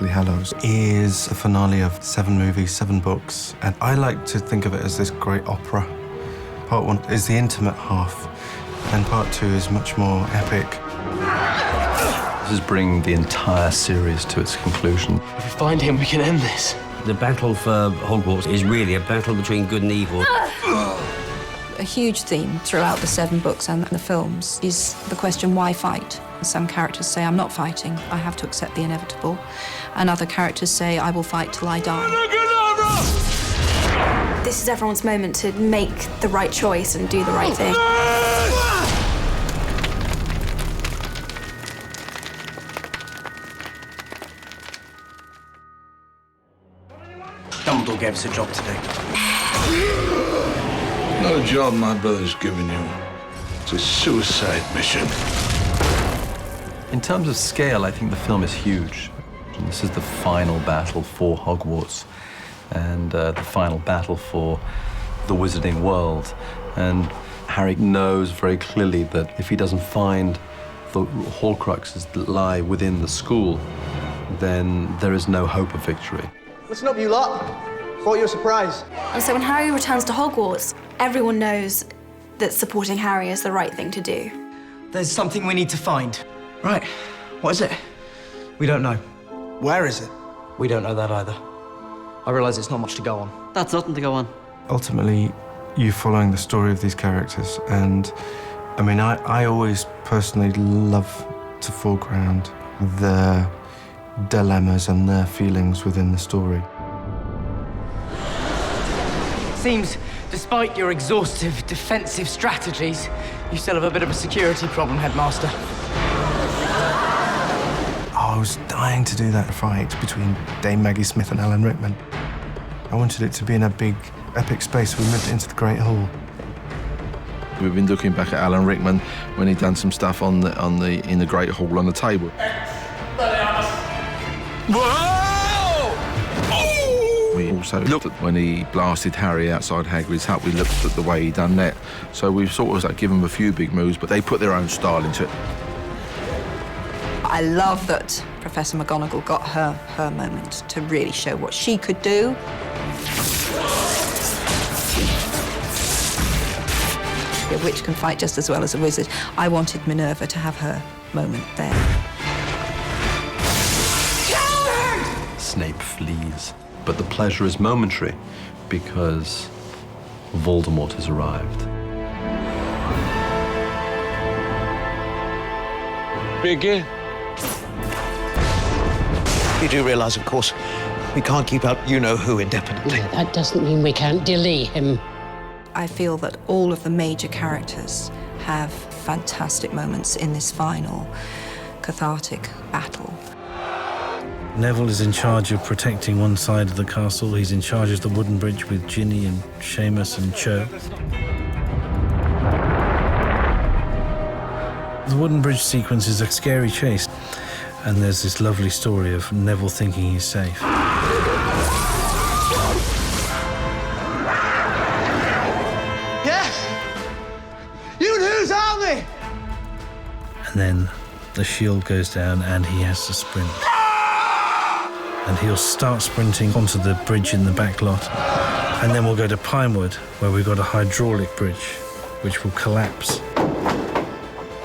Deathly Hallows is the finale of 7 movies, 7 books, and I like to think of it as this great opera. Part 1 is the intimate half, and Part 2 is much more epic. This is bringing the entire series to its conclusion. If we find him, we can end this. The battle for Hogwarts is really a battle between good and evil. A huge theme throughout the 7 books and the films is the question, why fight? Some characters say, I'm not fighting, I have to accept the inevitable. And other characters say, I will fight till I die. This is everyone's moment to make the right choice and do the right thing. Dumbledore gave us a job to do. Not a job my brother's given you. It's a suicide mission. In terms of scale, I think the film is huge. And this is the final battle for Hogwarts and the final battle for the wizarding world. And Harry knows very clearly that if he doesn't find the Horcruxes that lie within the school, then there is no hope of victory. Listen up, you lot. Thought you were surprised. And so when Harry returns to Hogwarts, everyone knows that supporting Harry is the right thing to do. There's something we need to find. Right. What is it? We don't know. Where is it? We don't know that either. I realise it's not much to go on. That's nothing to go on. Ultimately, you're following the story of these characters, and I mean, I always personally love to foreground their dilemmas and their feelings within the story. Seems, despite your exhaustive defensive strategies, you still have a bit of a security problem, Headmaster. Oh, I was dying to do that fight between Dame Maggie Smith and Alan Rickman. I wanted it to be in a big, epic space. We moved it into the Great Hall. We've been looking back at Alan Rickman when he'd done some stuff in the Great Hall on the table. We also looked at when he blasted Harry outside Hagrid's hut. We looked at the way he done that. So we've sort of given them a few big moves, but they put their own style into it. I love that Professor McGonagall got her moment to really show what she could do. A witch can fight just as well as a wizard. I wanted Minerva to have her moment there. Snape flees, but the pleasure is momentary because Voldemort has arrived. Begin. You do realise, of course, we can't keep up you-know-who indefinitely. That doesn't mean we can't delay him. I feel that all of the major characters have fantastic moments in this final cathartic battle. Neville is in charge of protecting one side of the castle. He's in charge of the wooden bridge with Ginny and Seamus and Cho. The wooden bridge sequence is a scary chase, and there's this lovely story of Neville thinking he's safe. Yes! You news, aren't they? And then the shield goes down and he has to sprint. And he'll start sprinting onto the bridge in the back lot. And then we'll go to Pinewood, where we've got a hydraulic bridge, which will collapse.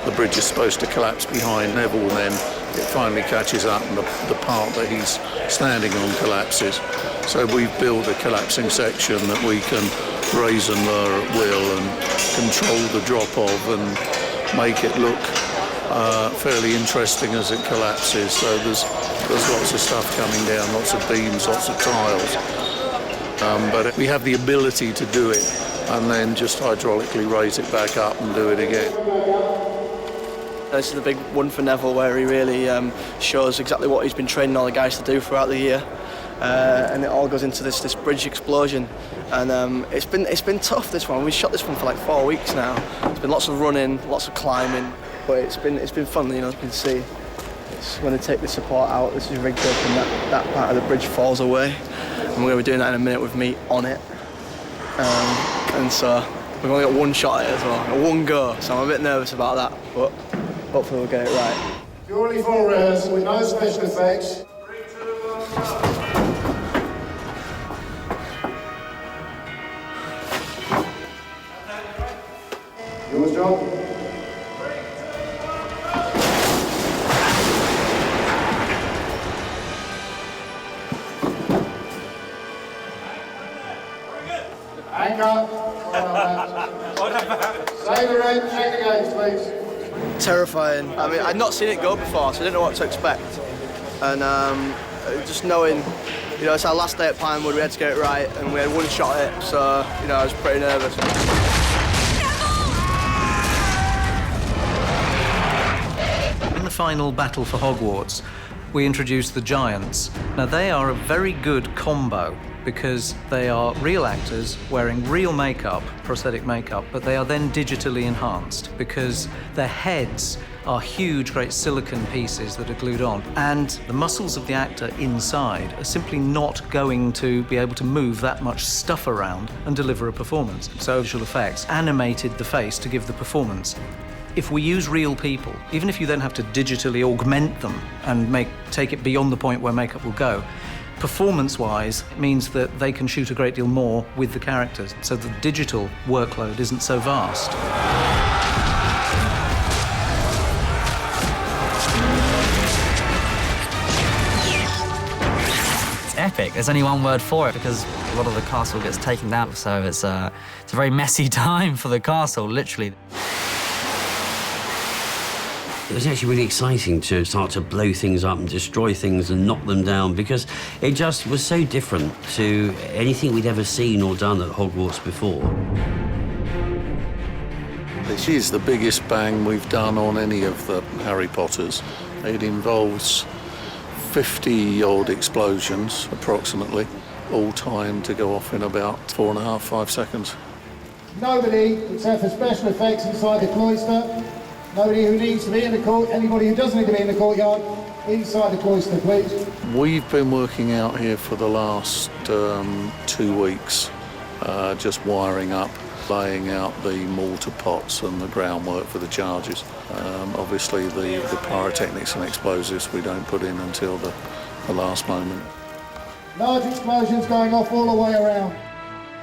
The bridge is supposed to collapse behind Neville, and then it finally catches up and the part that he's standing on collapses. So we've built a collapsing section that we can raise and lower at will and control the drop of and make it look fairly interesting as it collapses. So there's lots of stuff coming down, lots of beams, lots of tiles. But we have the ability to do it and then just hydraulically raise it back up and do it again. This is the big one for Neville, where he really shows exactly what he's been training all the guys to do throughout the year. And it all goes into this bridge explosion. And it's been tough, this one. We shot this one for like 4 weeks now. It's been lots of running, lots of climbing, but it's been fun, you know, it's been to see. It's when they take the support out, this is rigged up and that part of the bridge falls away. And we're going to be doing that in a minute with me on it. And so we've only got one shot at it as well, one go, so I'm a bit nervous about that, but hopefully we'll get it right. Purely full rehearsal with no special effects. Yours, John? Anchor. Say the rate, check the gates, please. Terrifying. I mean, I'd not seen it go before, so I didn't know what to expect. And just knowing, you know, it's our last day at Pinewood, we had to get it right, and we had one shot at it, so, you know, I was pretty nervous. In the final battle for Hogwarts, we introduced the Giants. Now, they are a very good combo because they are real actors wearing real makeup, prosthetic makeup, but they are then digitally enhanced because their heads are huge, great silicon pieces that are glued on. And the muscles of the actor inside are simply not going to be able to move that much stuff around and deliver a performance. So visual effects animated the face to give the performance. If we use real people, even if you then have to digitally augment them and take it beyond the point where makeup will go, performance-wise, it means that they can shoot a great deal more with the characters, so the digital workload isn't so vast. It's epic. There's only one word for it because a lot of the castle gets taken down, so it's a very messy time for the castle, literally. It was actually really exciting to start to blow things up and destroy things and knock them down because it just was so different to anything we'd ever seen or done at Hogwarts before. This is the biggest bang we've done on any of the Harry Potters. It involves 50-odd explosions, approximately, all timed to go off in about 4.5, 5 seconds. Nobody except for special effects inside the cloister. Nobody who needs to be in the court, anybody who doesn't need to be in the courtyard, inside the cloister, please. We've been working out here for the last 2 weeks, just wiring up, laying out the mortar pots and the groundwork for the charges. Obviously, the pyrotechnics and explosives we don't put in until the last moment. Large explosions going off all the way around.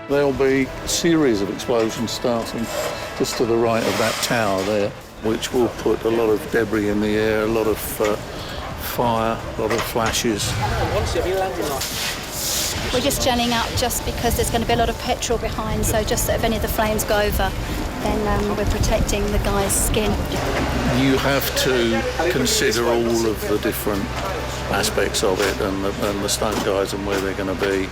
There'll be a series of explosions starting just to the right of that tower there, which will put a lot of debris in the air, a lot of fire, a lot of flashes. We're just gelling up just because there's going to be a lot of petrol behind, so just that if any of the flames go over, then we're protecting the guy's skin. You have to consider all of the different aspects of it and the stunt guys and where they're going to be.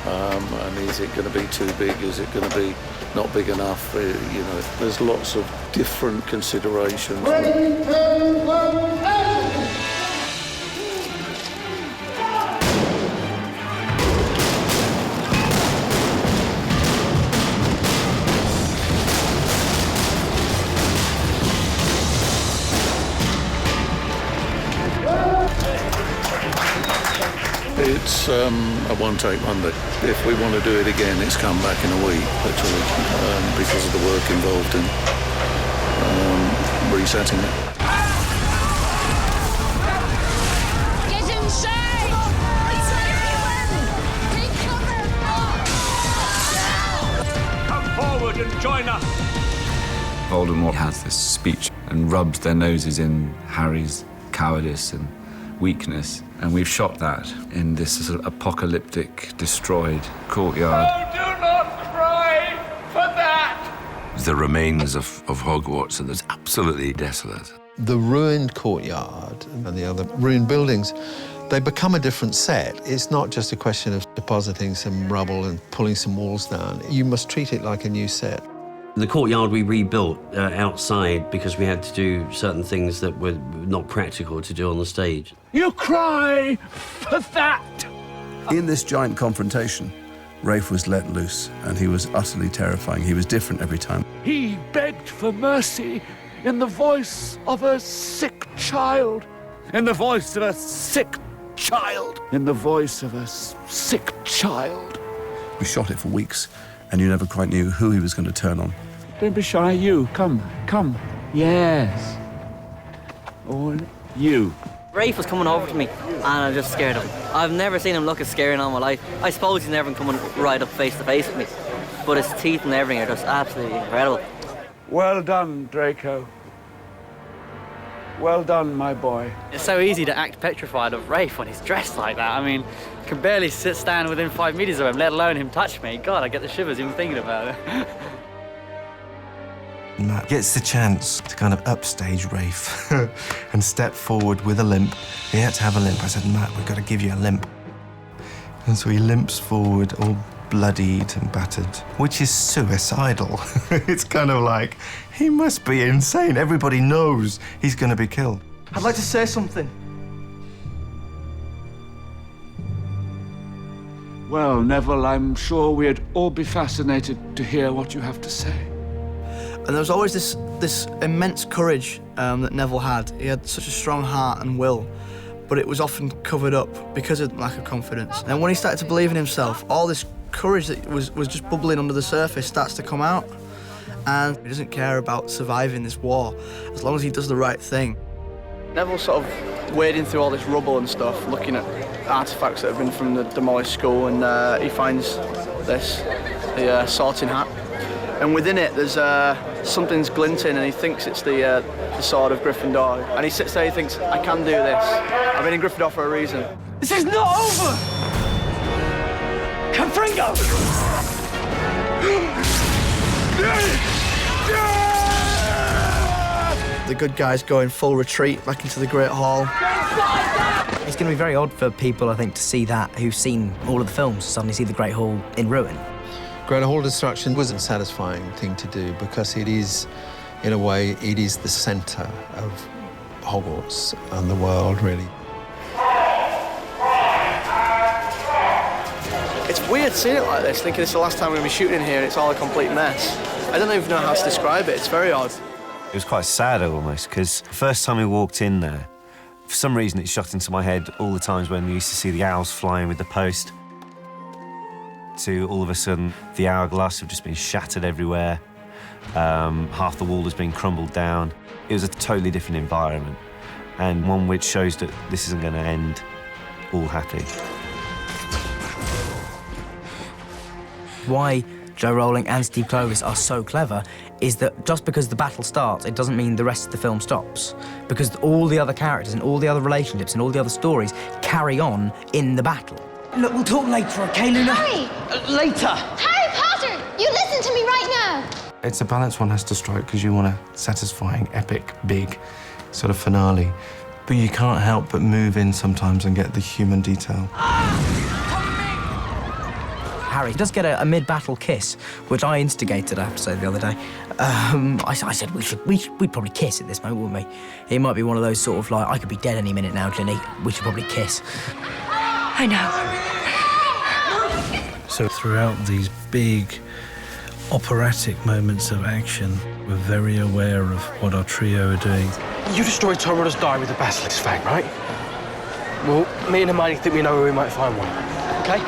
And is it going to be too big? Is it going to be not big enough? You know, there's lots of different considerations. Ready, turn, one, action! It's a one-take wonder. If we want to do it again, it's come back in a week, literally, because of the work involved in resetting it. Get inside! It's everywhere! Take cover! Come forward and join us! Voldemort has this speech and rubs their noses in Harry's cowardice and weakness, and we've shot that in this sort of apocalyptic, destroyed courtyard. Oh, do not cry for that! The remains of Hogwarts, and it's absolutely desolate. The ruined courtyard and the other ruined buildings, they become a different set. It's not just a question of depositing some rubble and pulling some walls down. You must treat it like a new set. The courtyard we rebuilt outside because we had to do certain things that were not practical to do on the stage. You cry for that! In this giant confrontation, Rafe was let loose, and he was utterly terrifying. He was different every time. He begged for mercy in the voice of a sick child. In the voice of a sick child. In the voice of a sick child. We shot it for weeks, and you never quite knew who he was going to turn on. Don't be shy, you. Come. Yes. Or you. Rafe was coming over to me, and I just scared him. I've never seen him look as scary in all my life. I suppose he's never coming right up face to face with me, but his teeth and everything are just absolutely incredible. Well done, Draco. Well done, my boy. It's so easy to act petrified of Rafe when he's dressed like that. I mean, I can barely stand within 5 meters of him, let alone him touch me. God, I get the shivers even thinking about it. Matt gets the chance to kind of upstage Rafe and step forward with a limp. He had to have a limp. I said, Matt, we've got to give you a limp. And so he limps forward, all bloodied and battered, which is suicidal. It's kind of like, he must be insane. Everybody knows he's going to be killed. I'd like to say something. Well, Neville, I'm sure we'd all be fascinated to hear what you have to say. And there was always this immense courage that Neville had. He had such a strong heart and will, but it was often covered up because of lack of confidence. And when he started to believe in himself, all this courage that was just bubbling under the surface starts to come out. And he doesn't care about surviving this war, as long as he does the right thing. Neville's sort of wading through all this rubble and stuff, looking at artefacts that have been from the demolished school, and he finds this, the sorting hat. And within it, there's something's glinting, and he thinks it's the sword of Gryffindor. And he sits there, he thinks, I can do this. I've been in Gryffindor for a reason. This is not over! Confringo! The good guys go in full retreat back into the Great Hall. It's going to be very odd for people, I think, to see that who've seen all of the films, suddenly see the Great Hall in ruin. Great Hall destruction wasn't a satisfying thing to do because it is, in a way, it is the centre of Hogwarts and the world, really. It's weird seeing it like this, thinking it's the last time we're going to be shooting in here and it's all a complete mess. I don't even know how to describe it. It's very odd. It was quite sad almost, because the first time we walked in there, for some reason it shot into my head all the times when we used to see the owls flying with the post, to all of a sudden the hourglass have just been shattered everywhere, half the wall has been crumbled down. It was a totally different environment, and one which shows that this isn't going to end all happy. Why Joe Rowling and Steve Kloves are so clever is that just because the battle starts, it doesn't mean the rest of the film stops. Because all the other characters and all the other relationships and all the other stories carry on in the battle. Look, we'll talk later, okay, Luna? Harry! Later! Harry Potter! You listen to me right now! It's a balance one has to strike because you want a satisfying, epic, big sort of finale. But you can't help but move in sometimes and get the human detail. Harry does get a mid-battle kiss, which I instigated, I have to say, the other day. I said we'd probably kiss at this moment, wouldn't we? It might be one of those sort of like, I could be dead any minute now, Ginny. We should probably kiss. I know. So throughout these big operatic moments of action, we're very aware of what our trio are doing. You destroyed Tom Ritter's diary with the basilisk fang, right? Well, me and Hermione think we know where we might find one. Okay,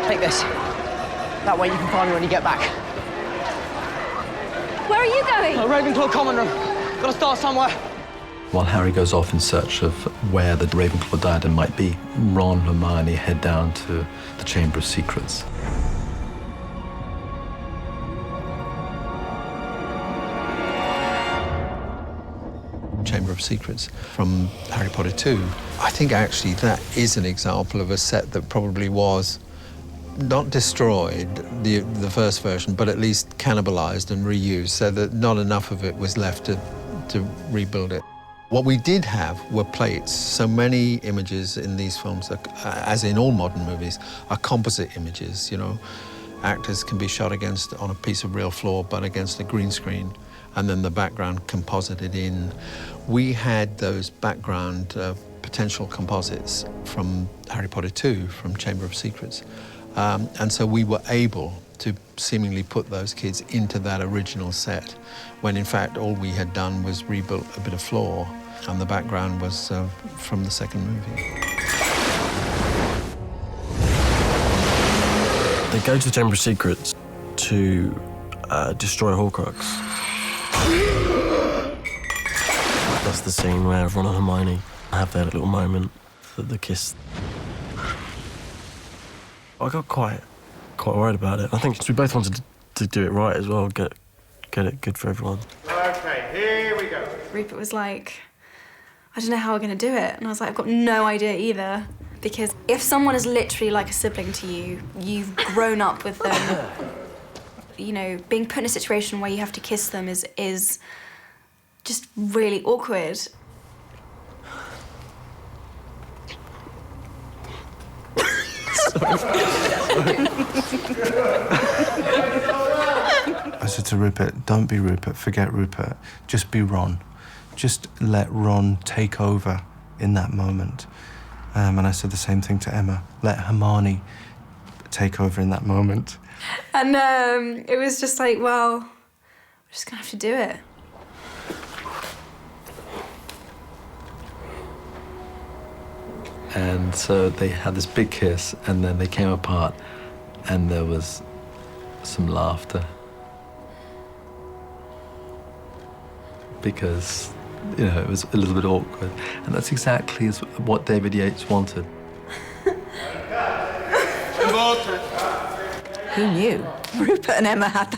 take this. That way you can find me when you get back. Where are you going? Ravenclaw common room. Gotta start somewhere. While Harry goes off in search of where the Ravenclaw diadem might be, Ron and Hermione head down to the Chamber of Secrets. Chamber of Secrets from Harry Potter 2. I think actually that is an example of a set that probably was not destroyed, the first version, but at least cannibalized and reused, so that not enough of it was left to rebuild it. What we did have were plates. So many images in these films, as in all modern movies, are composite images, you know. Actors can be shot on a piece of real floor, but against a green screen, and then the background composited in. We had those background potential composites from Harry Potter 2, from Chamber of Secrets. And so we were able to seemingly put those kids into that original set, when in fact all we had done was rebuilt a bit of floor, and the background was from the second movie. They go to the Chamber of Secrets to destroy Horcrux. That's the scene where Ron and Hermione have their little moment, the kiss. I got quite worried about it. I think we both wanted to do it right as well, get it good for everyone. OK, here we go. Rupert was like, I don't know how we're going to do it. And I was like, I've got no idea either. Because if someone is literally like a sibling to you, you've grown up with them, you know, being put in a situation where you have to kiss them is just really awkward. I said to Rupert, don't be Rupert, forget Rupert, just be Ron. Just let Ron take over in that moment. And I said the same thing to Emma, let Hermione take over in that moment. And it was just like, well, we're just gonna have to do it. And so they had this big kiss, and then they came apart, and there was some laughter. Because, you know, it was a little bit awkward. And that's exactly what David Yates wanted. Who knew? Rupert and Emma had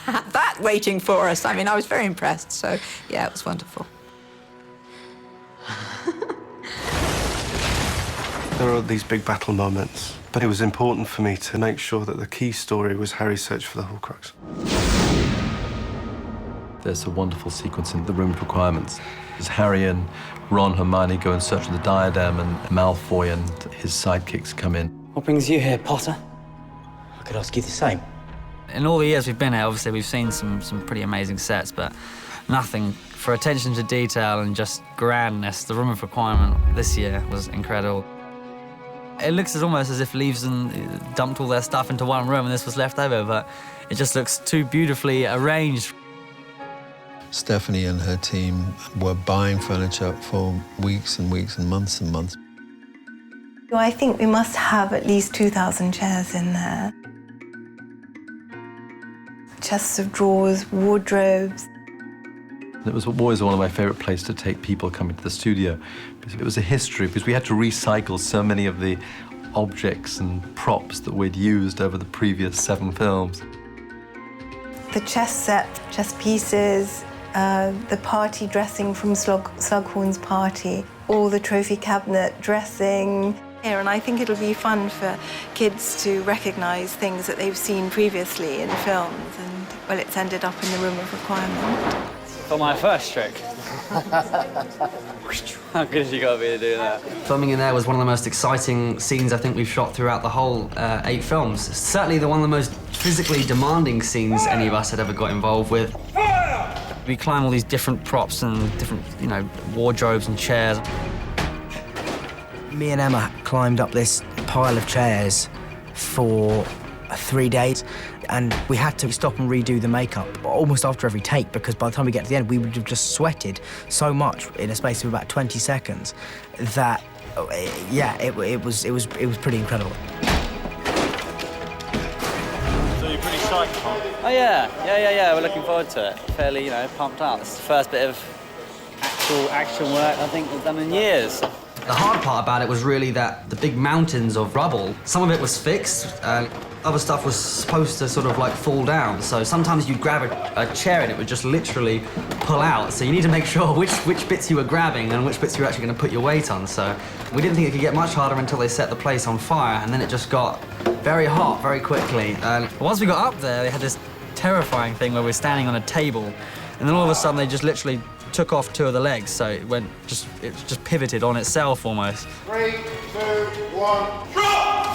that waiting for us. I mean, I was very impressed. So, yeah, it was wonderful. There are these big battle moments, but it was important for me to make sure that the key story was Harry's search for the Horcrux. There's a wonderful sequence in the Room of Requirements. As Harry and Ron, Hermione go in search of the diadem, and Malfoy and his sidekicks come in. What brings you here, Potter? I could ask you the same. In all the years we've been here, obviously we've seen some pretty amazing sets, but nothing for attention to detail and just grandness. The Room of Requirement this year was incredible. It looks almost as if Leaves and dumped all their stuff into one room and this was left over, but it just looks too beautifully arranged. Stephanie and her team were buying furniture for weeks and weeks and months and months. I think we must have at least 2,000 chairs in there. Chests of drawers, wardrobes. It was always one of my favourite places to take people coming to the studio, because it was a history, because we had to recycle so many of the objects and props that we'd used over the previous 7 films. The chess set, chess pieces, the party dressing from Slughorn's party, all the trophy cabinet dressing. And I think it'll be fun for kids to recognise things that they've seen previously in films, and, well, it's ended up in the Room of Requirement. For my first trick. How good have you got to be to do that? Filming in there was one of the most exciting scenes I think we've shot throughout the whole 8 films. Certainly one of the most physically demanding scenes any of us had ever got involved with. We climb all these different props and different, you know, wardrobes and chairs. Me and Emma climbed up this pile of chairs for 3 days, and we had to stop and redo the makeup almost after every take, because by the time we get to the end, we would have just sweated so much in a space of about 20 seconds that, yeah, it was pretty incredible. So you're pretty psyched, huh? Oh yeah, we're looking forward to it. Fairly, you know, pumped up. It's the first bit of actual action work I think we've done in years. The hard part about it was really that the big mountains of rubble, some of it was fixed, and other stuff was supposed to sort of like fall down. So sometimes you'd grab a chair and it would just literally pull out. So you need to make sure which bits you were grabbing and which bits you were actually going to put your weight on. So we didn't think it could get much harder until they set the place on fire, and then it just got very hot very quickly. And once we got up there, they had this terrifying thing where we were standing on a table, and then all of a sudden they just literally took off 2 of the legs, so it just pivoted on itself almost. 3, 2, 1, drop!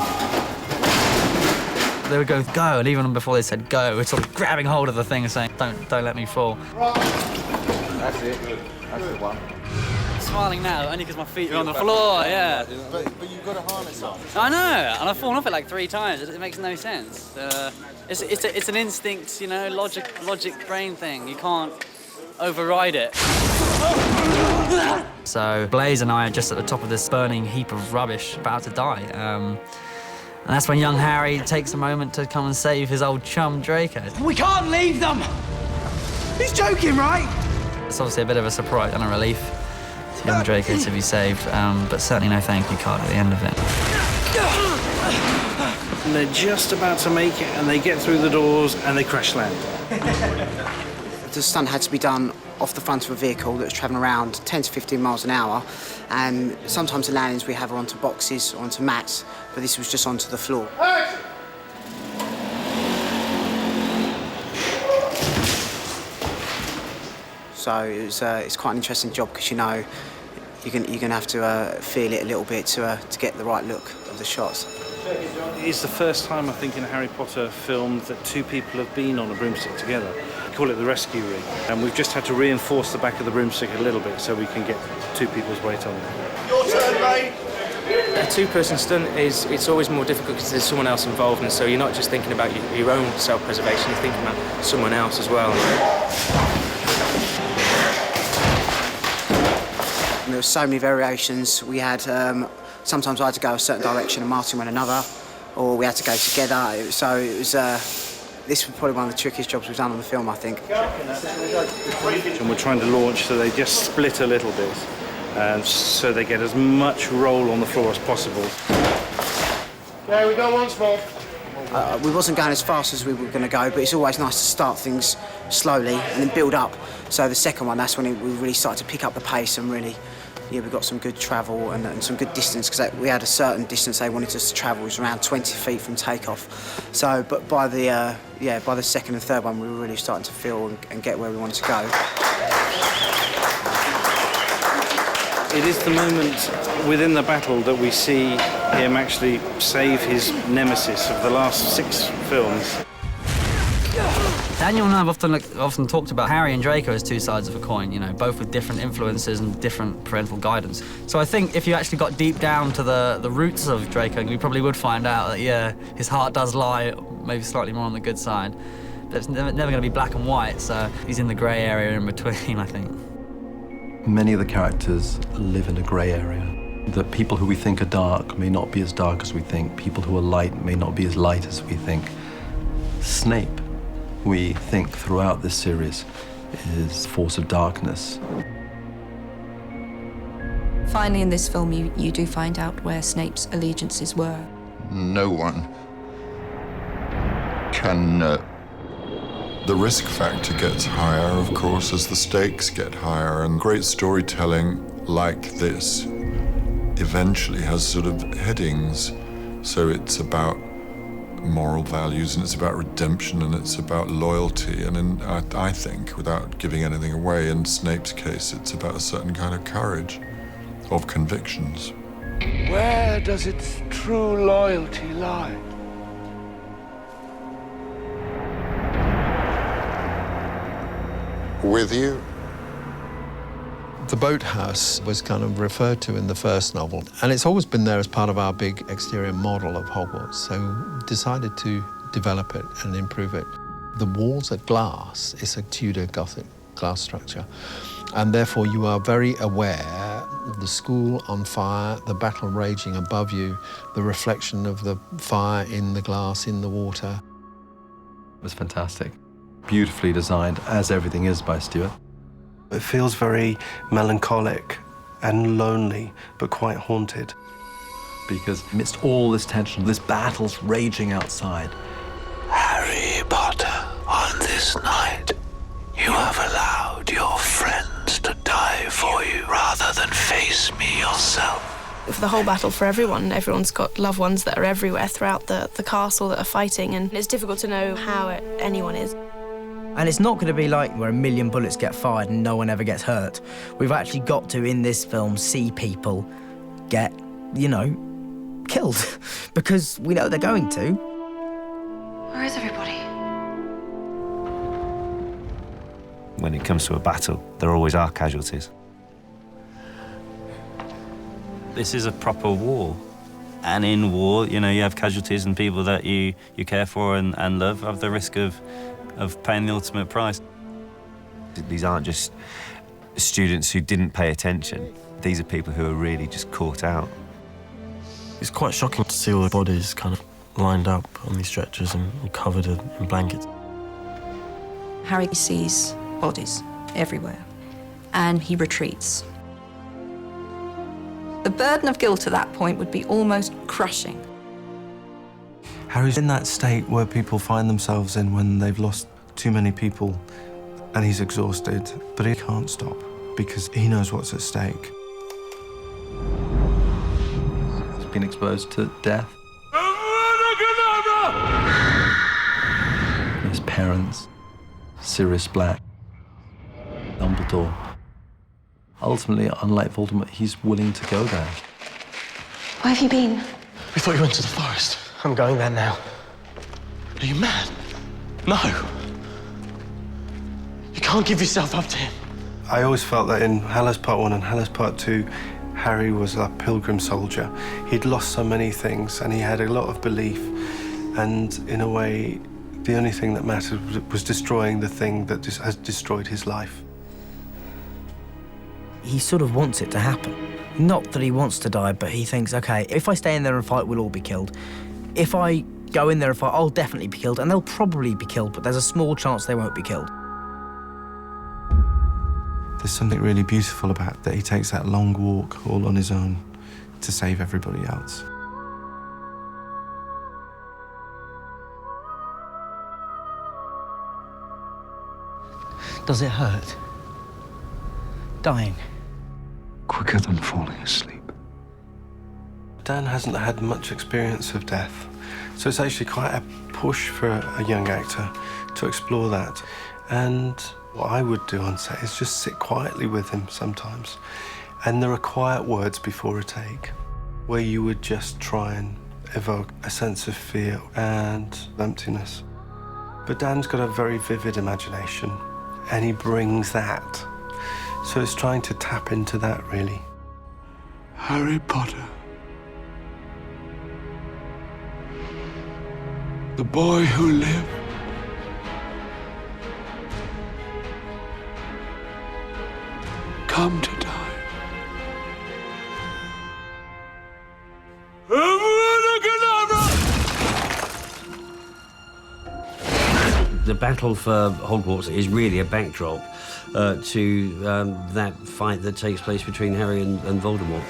They would go, and even before they said go, we're sort of grabbing hold of the thing and saying, don't let me fall. That's it. That's the one. I'm smiling now, only because my feet are on the floor, yeah. But you've got a harness on. I know, and I've fallen off it like 3 times. It makes no sense. It's an instinct, you know, logic brain thing. You can't override it. So Blaze and I are just at the top of this burning heap of rubbish, about to die. And that's when young Harry takes a moment to come and save his old chum Draco. We can't leave them! He's joking, right? It's obviously a bit of a surprise and a relief. young Draco to be saved, but certainly no thank you card at the end of it. And they're just about to make it, and they get through the doors, and they crash land. The stunt had to be done off the front of a vehicle that was travelling around 10 to 15 miles an hour, and sometimes the landings we have are onto boxes or onto mats, but this was just onto the floor. So it's quite an interesting job because you know you're going to have to feel it a little bit to get the right look of the shots. It's the first time, I think, in a Harry Potter film that two people have been on a broomstick together. We call it the rescue rig, and we've just had to reinforce the back of the broomstick a little bit so we can get two people's weight on it. Your turn, mate. A two-person stunt it's always more difficult because there's someone else involved, and so you're not just thinking about your own self-preservation, you're thinking about someone else as well. And there were so many variations. We had, sometimes I had to go a certain direction and Martin went another, or we had to go together. So it was, this was probably one of the trickiest jobs we've done on the film, I think. And we're trying to launch so they just split a little bit, and so they get as much roll on the floor as possible. Okay, we go once more. We wasn't going as fast as we were going to go, but it's always nice to start things slowly and then build up. So the second one, that's when we really started to pick up the pace and really, yeah, we got some good travel and some good distance because we had a certain distance they wanted us to travel, it was around 20 feet from takeoff. So, but by the second and third one, we were really starting to feel and get where we wanted to go. It is the moment within the battle that we see him actually save his nemesis of the last 6 films. Daniel and I have often talked about Harry and Draco as two sides of a coin, you know, both with different influences and different parental guidance. So I think if you actually got deep down to the roots of Draco, we probably would find out that, yeah, his heart does lie maybe slightly more on the good side. But it's never going to be black and white, so he's in the grey area in between, I think. Many of the characters live in a grey area. The people who we think are dark may not be as dark as we think. People who are light may not be as light as we think. Snape, we think throughout this series, is a force of darkness. Finally, in this film, you do find out where Snape's allegiances were. No one can... The risk factor gets higher, of course, as the stakes get higher, and great storytelling like this eventually has sort of headings. So it's about moral values, and it's about redemption, and it's about loyalty, and I think, without giving anything away, in Snape's case, it's about a certain kind of courage, of convictions. Where does its true loyalty lie? With you. The boathouse was kind of referred to in the first novel, and it's always been there as part of our big exterior model of Hogwarts, so decided to develop it and improve it. The walls are glass. It's a Tudor Gothic glass structure, and therefore you are very aware of the school on fire, the battle raging above you, the reflection of the fire in the glass, in the water. It was fantastic. Beautifully designed, as everything is by Stuart. It feels very melancholic and lonely, but quite haunted. Because amidst all this tension, this battle's raging outside. Harry Potter, on this night, you have allowed your friends to die for you rather than face me yourself. For the whole battle for everyone, everyone's got loved ones that are everywhere throughout the castle that are fighting, and it's difficult to know how anyone is. And it's not going to be like where 1 million bullets get fired and no one ever gets hurt. We've actually got to, in this film, see people get, you know, killed. Because we know they're going to. Where is everybody? When it comes to a battle, there always are casualties. This is a proper war. And in war, you know, you have casualties, and people that you care for and love have the risk of paying the ultimate price. These aren't just students who didn't pay attention. These are people who are really just caught out. It's quite shocking to see all the bodies kind of lined up on these stretchers and covered in blankets. Harry sees bodies everywhere, and he retreats. The burden of guilt at that point would be almost crushing. Harry's in that state where people find themselves in when they've lost too many people and he's exhausted, but he can't stop because he knows what's at stake. He's been exposed to death. His parents, Sirius Black, Dumbledore. Ultimately, unlike Voldemort, he's willing to go there. Where have you been? We thought you went to the forest. I'm going there now. Are you mad? No. You can't give yourself up to him. I always felt that in Hallows Part 1 and Hallows Part 2, Harry was a pilgrim soldier. He'd lost so many things and he had a lot of belief. And in a way, the only thing that mattered was destroying the thing that has destroyed his life. He sort of wants it to happen. Not that he wants to die, but he thinks, OK, if I stay in there and fight, we'll all be killed. If I go in there and fight, I'll definitely be killed, and they'll probably be killed, but there's a small chance they won't be killed. There's something really beautiful about that he takes that long walk all on his own to save everybody else. Does it hurt? Dying? Quicker than falling asleep. Dan hasn't had much experience of death, so it's actually quite a push for a young actor to explore that. And what I would do on set is just sit quietly with him sometimes. And there are quiet words before a take where you would just try and evoke a sense of fear and emptiness. But Dan's got a very vivid imagination, and he brings that. So it's trying to tap into that, really. Harry Potter. The boy who lived. Come to die. The battle for Hogwarts is really a backdrop to that fight that takes place between Harry and Voldemort.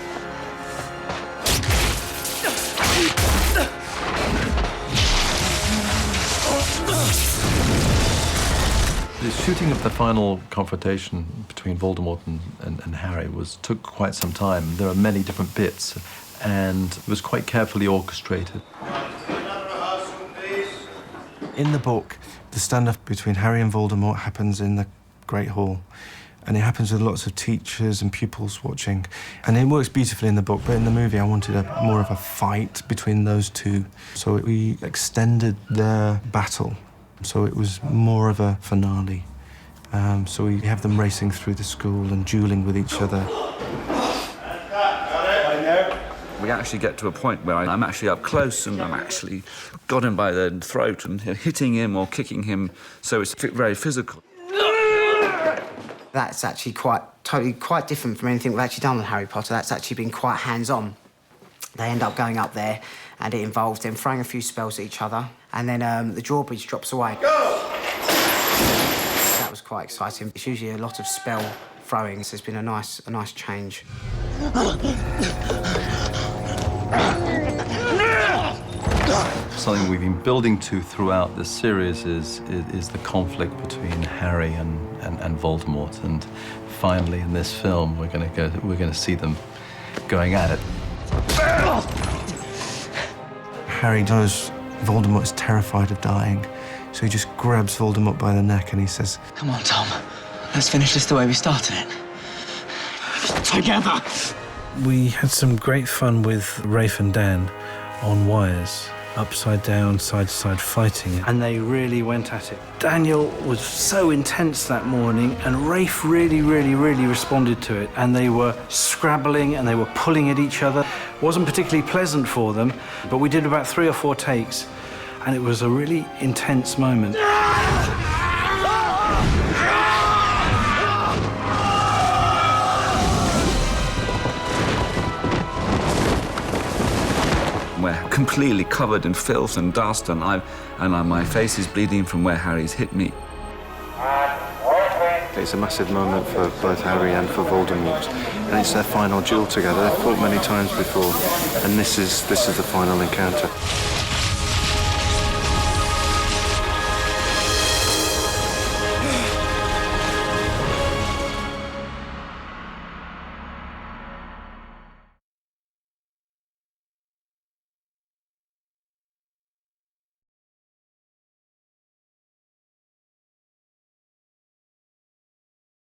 The shooting of the final confrontation between Voldemort and Harry took quite some time. There are many different bits, and it was quite carefully orchestrated. In the book, the standoff between Harry and Voldemort happens in the Great Hall, and it happens with lots of teachers and pupils watching. And it works beautifully in the book, but in the movie I wanted more of a fight between those two. So we extended their battle, so it was more of a finale. So we have them racing through the school and dueling with each other. We actually get to a point where I'm actually up close and I'm actually got him by the throat and hitting him or kicking him, so it's very physical. That's actually quite different from anything we've actually done with Harry Potter. That's actually been quite hands-on. They end up going up there, and it involves them throwing a few spells at each other, and then the drawbridge drops away. Go! That was quite exciting. It's usually a lot of spell throwing, so it's been a nice change. Something we've been building to throughout this series is the conflict between Harry and Voldemort, and finally in this film we're going to see them going at it. Harry knows Voldemort is terrified of dying, so he just grabs Voldemort by the neck and he says, Come on, Tom. Let's finish this the way we started it. Together! We had some great fun with Rafe and Dan on wires, upside down, side to side fighting, and they really went at it. Daniel was so intense that morning, and Rafe really responded to it, and they were scrabbling and they were pulling at each other. It wasn't particularly pleasant for them, but we did about 3 or 4 takes, and it was a really intense moment. We're completely covered in filth and dust, and my face is bleeding from where Harry's hit me. It's a massive moment for both Harry and for Voldemort, and it's their final duel together. They've fought many times before, and this is the final encounter.